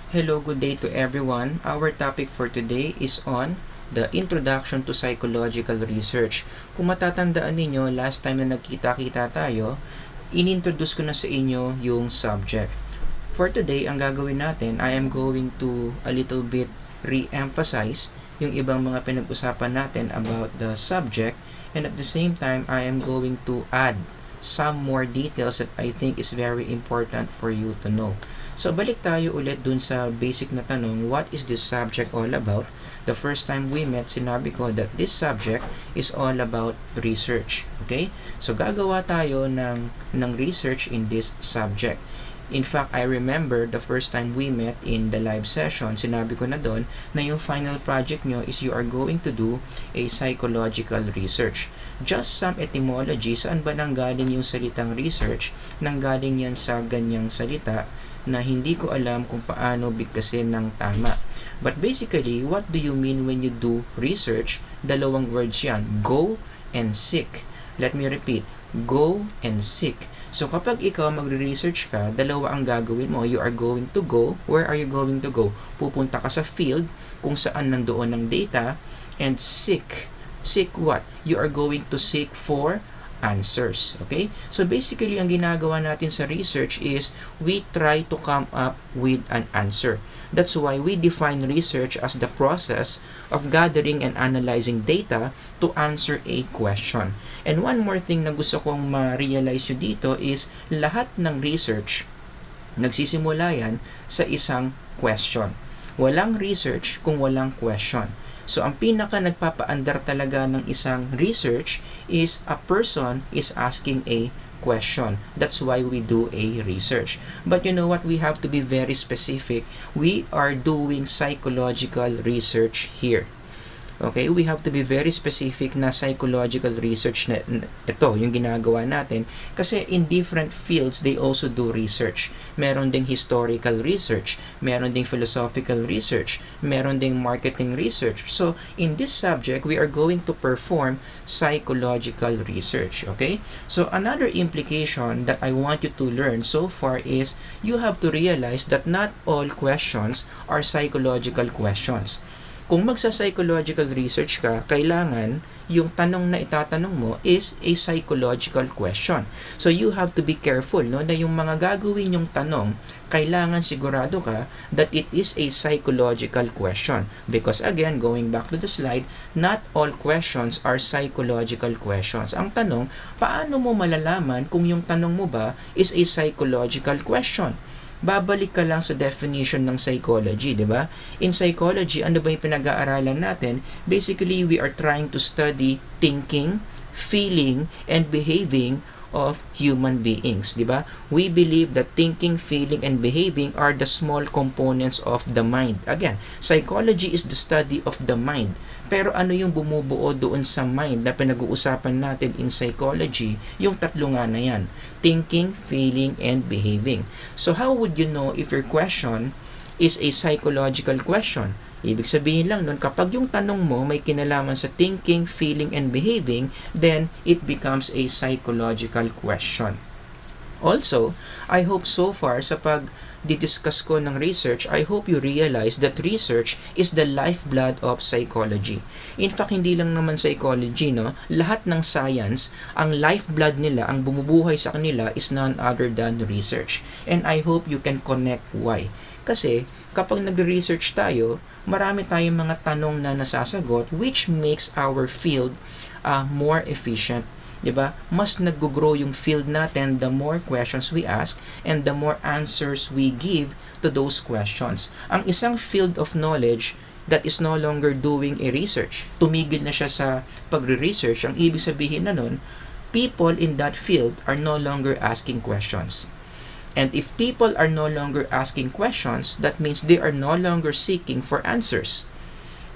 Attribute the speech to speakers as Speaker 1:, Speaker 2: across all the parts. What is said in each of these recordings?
Speaker 1: Hello, good day to everyone. Our topic for today is on the introduction to psychological research. Kung matatandaan ninyo, last time na nagkita-kita tayo, inintroduce ko na sa inyo yung subject. For today, ang gagawin natin, I am going to a little bit re-emphasize yung ibang mga pinag-usapan natin about the subject, and at the same time, I am going to add some more details that I think is very important for you to know. So, balik tayo ulit dun sa basic na tanong, what is this subject all about? The first time we met, sinabi ko that this subject is all about research. Okay? So, gagawa tayo ng research in this subject. In fact, I remember the first time we met in the live session, sinabi ko na doon na yung final project nyo is you are going to do a psychological research. Just some etymology, saan ba nanggaling yung salitang research? Nanggaling yan sa ganyang salita na hindi ko alam kung paano bigkasin ng tama. But basically, what do you mean when you do research? Dalawang words yan, go and seek. Let me repeat, go and seek. So kapag ikaw magre-research ka, dalawa ang gagawin mo. You are going to go. Where are you going to go? Pupunta ka sa field kung saan nandoon ang data, and seek. Seek what? You are going to seek for answers. Okay? So basically, ang ginagawa natin sa research is we try to come up with an answer. That's why we define research as the process of gathering and analyzing data to answer a question. And one more thing na gusto kong ma-realize nyo dito is lahat ng research nagsisimula yan sa isang question. Walang research kung walang question. So, ang pinaka nagpapaandar talaga ng isang research is a person is asking a question. That's why we do a research. But you know what? We have to be very specific. We are doing psychological research here. Okay, we have to be very specific na psychological research na ito, yung ginagawa natin. Kasi in different fields, they also do research. Meron ding historical research, meron ding philosophical research, meron ding marketing research. So, in this subject, we are going to perform psychological research. Okay? So, another implication that I want you to learn so far is you have to realize that not all questions are psychological questions. Kung magsa-psychological research ka, kailangan yung tanong na itatanong mo is a psychological question. So you have to be careful, no, na yung mga gagawin yung tanong, kailangan sigurado ka that it is a psychological question. Because again, going back to the slide, not all questions are psychological questions. Ang tanong, paano mo malalaman kung yung tanong mo ba is a psychological question? Babalik ka lang sa definition ng psychology, di ba? In psychology, ano ba yung pinag-aaralan natin? Basically, we are trying to study thinking, feeling, and behaving of human beings, di ba? We believe that thinking, feeling, and behaving are the small components of the mind. Again, psychology is the study of the mind. Pero ano yung bumubuo doon sa mind na pinag-uusapan natin in psychology? Yung tatlo nga na yan. Thinking, feeling, and behaving. So how would you know if your question is a psychological question? Ibig sabihin lang nun, kapag yung tanong mo may kinalaman sa thinking, feeling, and behaving, then it becomes a psychological question. Also, I hope so far sa pag-discuss ko ng research, I hope you realize that research is the lifeblood of psychology. In fact, hindi lang naman psychology, no? Lahat ng science, ang lifeblood nila, ang bumubuhay sa kanila is none other than research. And I hope you can connect why. Kasi, kapag nagre-research tayo, marami tayong mga tanong na nasasagot which makes our field more efficient. Diba? Mas nag-grow yung field natin the more questions we ask and the more answers we give to those questions. Ang isang field of knowledge that is no longer doing a research, tumigil na siya sa pagre-research, ang ibig sabihin na nun, people in that field are no longer asking questions. And if people are no longer asking questions, that means they are no longer seeking for answers.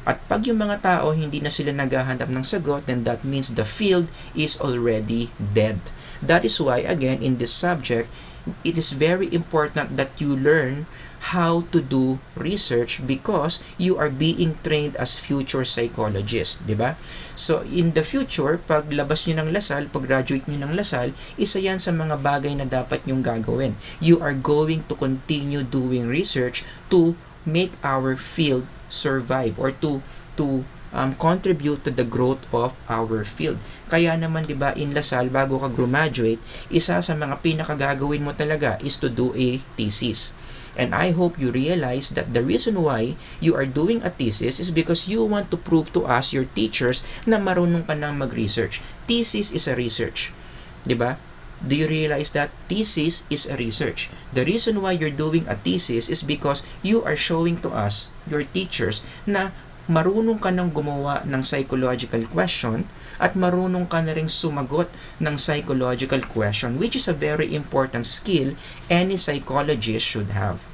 Speaker 1: At pag yung mga tao hindi na sila naghahanap ng sagot, then that means the field is already dead. That is why, again, in this subject, it is very important that you learn how to do research because you are being trained as future psychologists, di ba? So, in the future, pag labas nyo ng Lasal, pag graduate nyo ng Lasal, isa yan sa mga bagay na dapat nyong gagawin. You are going to continue doing research to make our field survive or to contribute to the growth of our field. Kaya naman 'di ba in Lasal bago ka graduate, isa sa mga pinakagagawin mo talaga is to do a thesis. And I hope you realize that the reason why you are doing a thesis is because you want to prove to us, your teachers, na marunong ka nang mag-research. Thesis is a research. 'Di ba? Do you realize that thesis is a research? The reason why you're doing a thesis is because you are showing to us, your teachers, na marunong ka nang gumawa ng psychological question at marunong ka na rin sumagot ng psychological question, which is a very important skill any psychologist should have.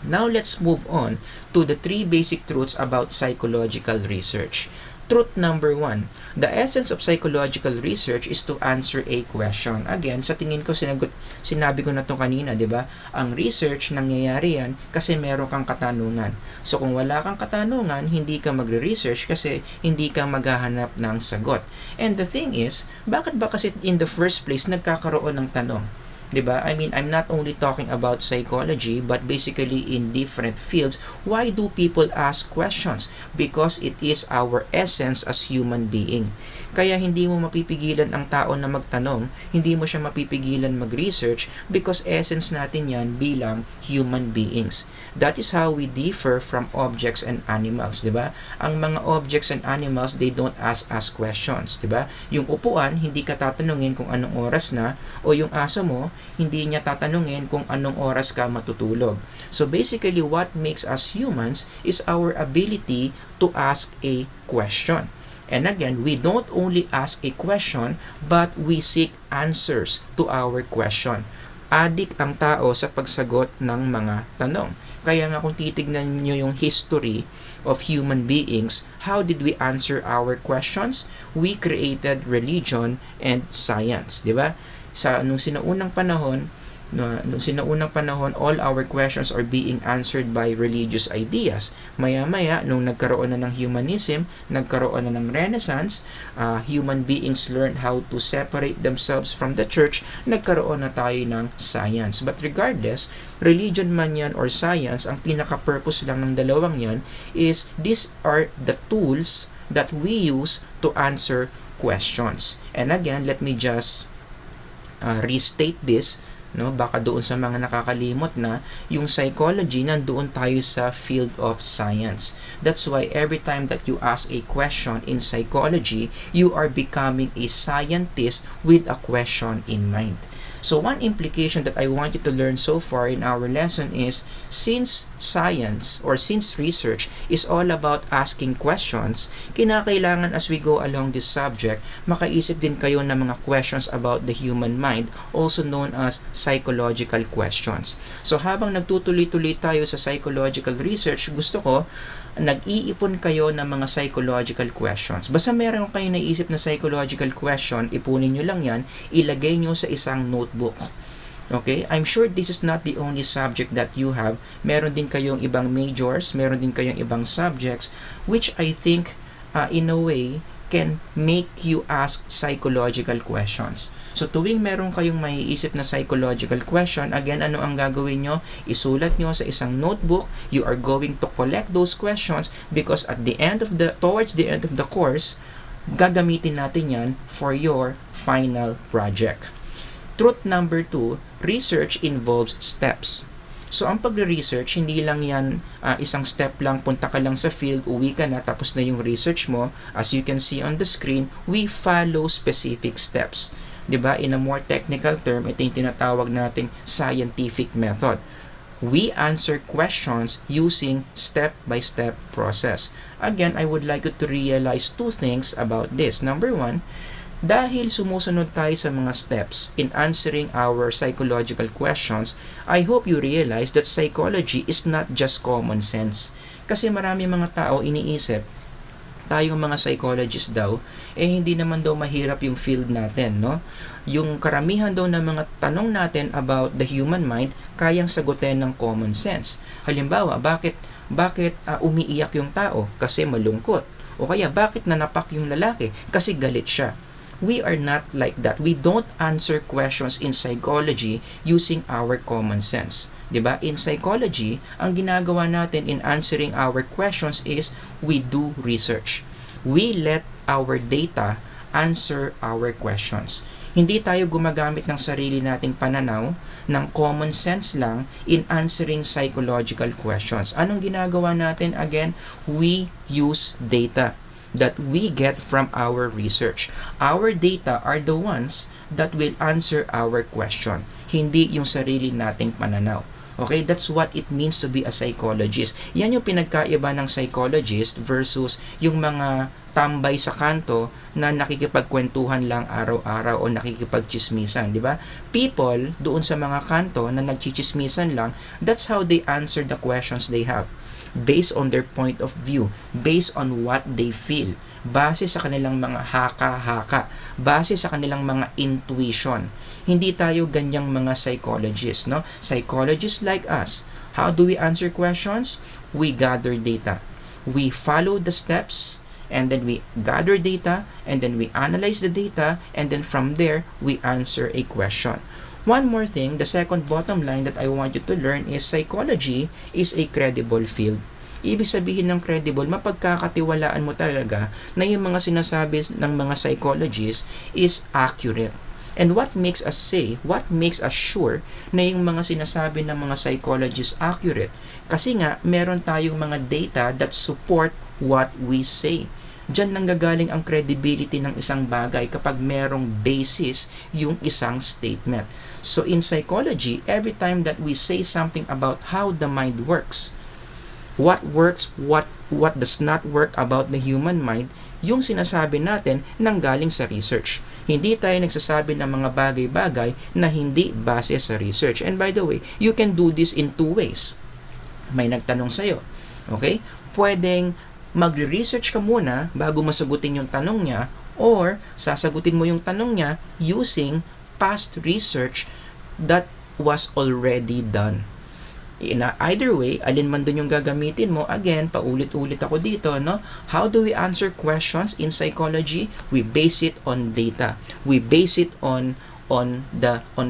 Speaker 1: Now let's move on to the 3 basic truths about psychological research. Truth number 1, the essence of psychological research is to answer a question. Again, sa tingin ko sinabi ko na to kanina, 'di ba? Ang research nangyayari yan kasi meron kang katanungan. So kung wala kang katanungan, hindi ka magre-research kasi hindi ka maghahanap ng sagot. And the thing is, bakit ba kasi in the first place nagkakaroon ng tanong? 'Di ba? I mean, I'm not only talking about psychology but basically in different fields. Why do people ask questions? Because it is our essence as human being. Kaya hindi mo mapipigilan ang tao na magtanong, hindi mo siya mapipigilan mag-research because essence natin yan bilang human beings. That is how we differ from objects and animals, di ba? Ang mga objects and animals, they don't ask us questions, di ba? Yung upuan, hindi ka tatanungin kung anong oras na, o yung aso mo, hindi niya tatanungin kung anong oras ka matutulog. So basically, what makes us humans is our ability to ask a question. And again, we don't only ask a question, but we seek answers to our question. Adik ang tao sa pagsagot ng mga tanong. Kaya nga kung titignan nyo yung history of human beings, how did we answer our questions? We created religion and science, di ba? Nung sinaunang panahon, all our questions are being answered by religious ideas. Maya-maya, nung nagkaroon na ng humanism, nagkaroon na ng Renaissance, human beings learned how to separate themselves from the church, nagkaroon na tayo ng science. But regardless, religion man yan or science, ang pinaka-purpose lang ng dalawang yan is these are the tools that we use to answer questions. And again, let me just restate this, no, baka doon sa mga nakakalimot na yung psychology, nandoon tayo sa field of science. That's why every time that you ask a question in psychology, you are becoming a scientist with a question in mind. So one implication that I want you to learn so far in our lesson is, since science or since research is all about asking questions, kinakailangan as we go along this subject, makaisip din kayo ng mga questions about the human mind, also known as psychological questions. So habang nagtutuloy-tuloy tayo sa psychological research, gusto ko nag-iipon kayo ng mga psychological questions. Basta meron kayo naisip na psychological question, ipunin nyo lang yan, ilagay nyo sa isang notebook. Okay? I'm sure this is not the only subject that you have. Meron din kayong ibang majors, meron din kayong ibang subjects, which I think, in a way, can make you ask psychological questions. So tuwing meron kayong maiisip na psychological question, again, ano ang gagawin nyo? Isulat nyo sa isang notebook. You are going to collect those questions because towards the end of the course, gagamitin natin yan for your final project. Truth number 2, research involves steps. So, ang pagre-research, hindi lang yan isang step lang, punta ka lang sa field, uwi ka na, tapos na yung research mo. As you can see on the screen, we follow specific steps. 'Di ba? In a more technical term, ito yung tinatawag nating scientific method. We answer questions using step-by-step process. Again, I would like you to realize 2 things about this. Number 1, dahil sumusunod tayo sa mga steps in answering our psychological questions, I hope you realize that psychology is not just common sense. Kasi marami mga tao iniisip, tayong mga psychologists daw, hindi naman daw mahirap yung field natin, no? Yung karamihan daw ng mga tanong natin about the human mind, kayang sagutin ng common sense. Halimbawa, bakit umiiyak yung tao? Kasi malungkot. O kaya, bakit nanapak yung lalaki? Kasi galit siya. We are not like that. We don't answer questions in psychology using our common sense. 'Di ba? In psychology, ang ginagawa natin in answering our questions is we do research. We let our data answer our questions. Hindi tayo gumagamit ng sarili nating pananaw, ng common sense lang in answering psychological questions. Anong ginagawa natin? Again, we use data that we get from our research. Our data are the ones that will answer our question, hindi yung sarili nating pananaw. Okay, that's what it means to be a psychologist. Yan yung pinagkaiba ng psychologist versus yung mga tambay sa kanto na nakikipagkwentuhan lang araw-araw o nakikipagchismisan, di ba? People doon sa mga kanto na nagchichismisan lang, that's how they answer the questions they have. Based on their point of view, based on what they feel, base sa kanilang mga haka-haka, base sa kanilang mga intuition. Hindi tayo ganyang mga psychologists, no? Psychologists like us, how do we answer questions? We gather data. We follow the steps, and then we gather data, and then we analyze the data, and then from there, we answer a question. One more thing, the second bottom line that I want you to learn is psychology is a credible field. Ibig sabihin ng credible, mapagkakatiwalaan mo talaga na yung mga sinasabi ng mga psychologists is accurate. And what makes us sure na yung mga sinasabi ng mga psychologists accurate? Kasi nga, meron tayong mga data that support what we say. Diyan nanggagaling ang credibility ng isang bagay kapag merong basis yung isang statement. So in psychology, every time that we say something about how the mind works, what works, what does not work about the human mind, yung sinasabi natin nanggaling sa research. Hindi tayo nagsasabi ng mga bagay-bagay na hindi base sa research. And by the way, you can do this in two ways. May nagtanong sa'yo, okay? Pwedeng magre-research ka muna bago masagutin yung tanong niya, or sasagutin mo yung tanong niya using past research that was already done. In either way, alin man dun yung gagamitin mo, again, paulit-ulit ako dito, no? How do we answer questions in psychology? We base it on data. We base it on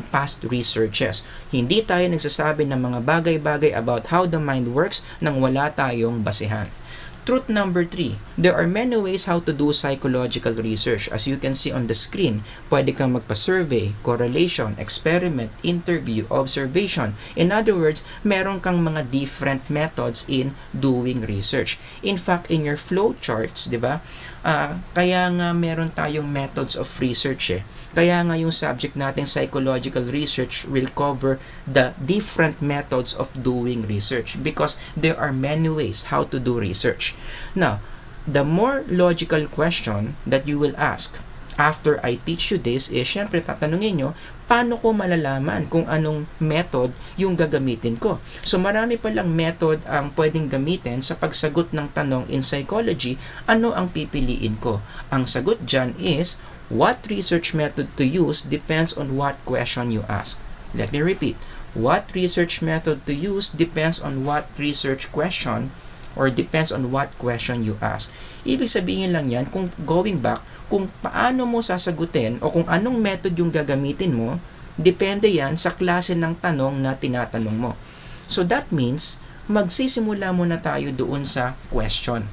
Speaker 1: past researches. Hindi tayo nagsasabi ng mga bagay-bagay about how the mind works nang wala tayong basehan. Truth number 3, there are many ways how to do psychological research. As you can see on the screen, pwede kang magpa-survey, correlation, experiment, interview, observation. In other words, meron kang mga different methods in doing research. In fact, in your flow charts, di ba? Kaya nga meron tayong methods of research eh. Kaya nga yung subject natin, psychological research, will cover the different methods of doing research because there are many ways how to do research. Now, the more logical question that you will ask after I teach you this is, syempre tatanungin nyo, paano ko malalaman kung anong method yung gagamitin ko? So marami palang method ang pwedeng gamitin sa pagsagot ng tanong in psychology, ano ang pipiliin ko? Ang sagot dyan is, what research method to use depends on what question you ask. Let me repeat. What research method to use depends on what research question or depends on what question you ask. Ibig sabihin lang yan, kung going back, kung paano mo sasagutin o kung anong method yung gagamitin mo, depende yan sa klase ng tanong na tinatanong mo. So that means, magsisimula muna tayo doon sa question.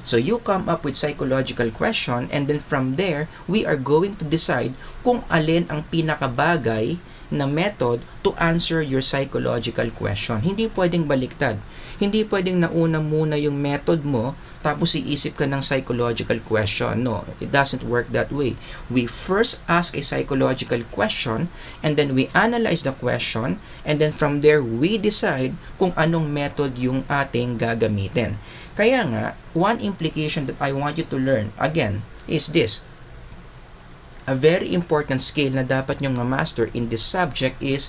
Speaker 1: So you come up with psychological question and then from there, we are going to decide kung alin ang pinakabagay na method to answer your psychological question. Hindi pwedeng baliktad. Hindi pwedeng nauna muna yung method mo tapos iisip ka ng psychological question. No, it doesn't work that way. We first ask a psychological question and then we analyze the question and then from there we decide kung anong method yung ating gagamitin. Kaya nga, one implication that I want you to learn, again, is this. A very important skill na dapat nyong ma-master in this subject is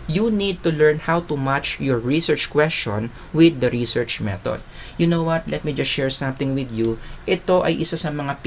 Speaker 1: you need to learn how to match your research question with the research method. You know what? Let me just share something with you. Ito ay isa sa mga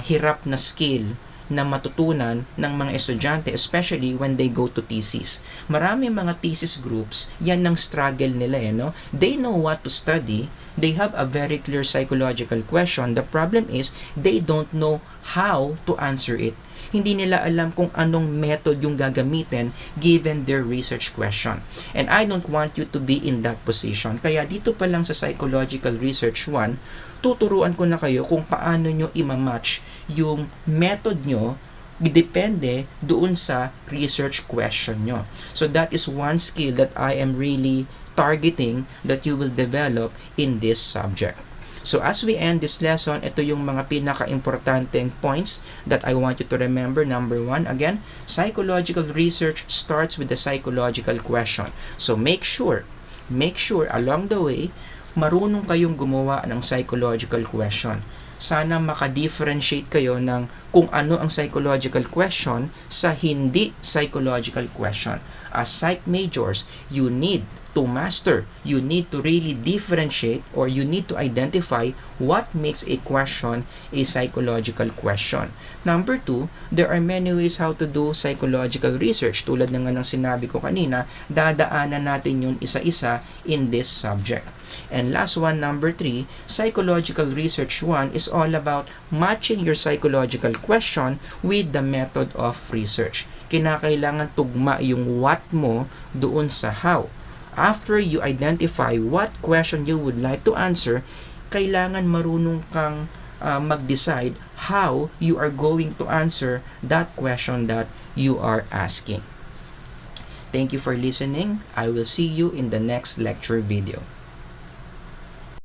Speaker 1: hirap na skill na matutunan ng mga estudyante, especially when they go to thesis. Marami mga thesis groups, yan ang struggle nila no? They know what to study, they have a very clear psychological question. The problem is, they don't know how to answer it. Hindi nila alam kung anong method yung gagamitin given their research question. And I don't want you to be in that position. Kaya dito pa lang sa Psychological Research 1, tuturuan ko na kayo kung paano nyo imamatch yung method nyo depende doon sa research question nyo. So that is one skill that I am really targeting that you will develop in this subject. So as we end this lesson, ito yung mga pinaka-importanteng points that I want you to remember. Number 1, again, psychological research starts with the psychological question. So make sure along the way, marunong kayong gumawa ng psychological question. Sana maka-differentiate kayo ng kung ano ang psychological question sa hindi psychological question. As psych majors, you need to master, you need to really differentiate, or you need to identify what makes a question a psychological question. Number 2, there are many ways how to do psychological research. Tulad ng sinabi ko kanina, dadaanan natin yun isa-isa in this subject. And last one, number 3, Psychological Research 1 is all about matching your psychological question with the method of research. Kinakailangan tugma yung what mo doon sa how. After you identify what question you would like to answer, kailangan marunong kang mag-decide how you are going to answer that question that you are asking. Thank you for listening. I will see you in the next lecture video.